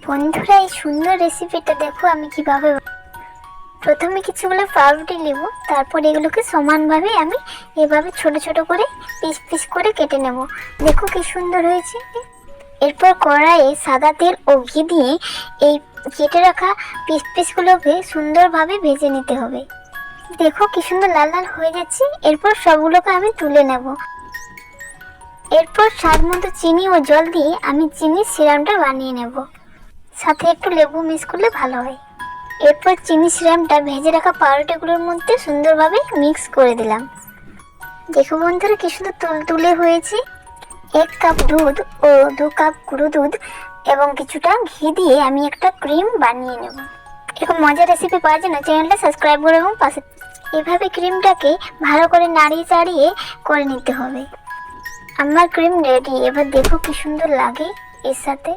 বন্ধুরা, এই সুন্দর রেসিপিটা দেখো আমি কিভাবে। প্রথমে কিছুগুলো পাউরুটি নেব, তারপর এগুলোকে সমানভাবে আমি এভাবে ছোট ছোট করে পিস পিস করে কেটে নেব। দেখো কি সুন্দর হয়েছে। এরপর কড়াইয়ে সাদা তেল ও ঘি দিয়ে এই কেটে রাখা পিস পিসগুলোকে সুন্দরভাবে ভেজে নিতে হবে। দেখো কি সুন্দর লাল লাল হয়ে যাচ্ছে। এরপর সবগুলোকে আমি তুলে নেব। এরপর স্বাদ মতো চিনি ও জল দিয়ে আমি চিনির সিরাপটা বানিয়ে নেব। সাথে একটু লেবু মিক্স করলে ভালো হয়। এরপর চিনি সিরাপটা ভেজে রাখা পাউরুটিগুলোর মধ্যে সুন্দরভাবে মিক্স করে দিলাম। দেখো বন্ধুরা কি সুন্দর তুলতুলে হয়েছে। 1 কাপ দুধ ও 2 কাপ গুঁড়ো দুধ এবং কিছুটা ঘি দিয়ে আমি একটা ক্রিম বানিয়ে নেব। এরকম মজার রেসিপি পাওয়ার জন্য চ্যানেলটা সাবস্ক্রাইব করে এবং পাশে এভাবে ক্রিমটাকে ভালো করে নাড়িয়ে চাড়িয়ে করে নিতে হবে। আমার ক্রিম রেডি। এবার দেখো কি সুন্দর লাগে এর সাথে।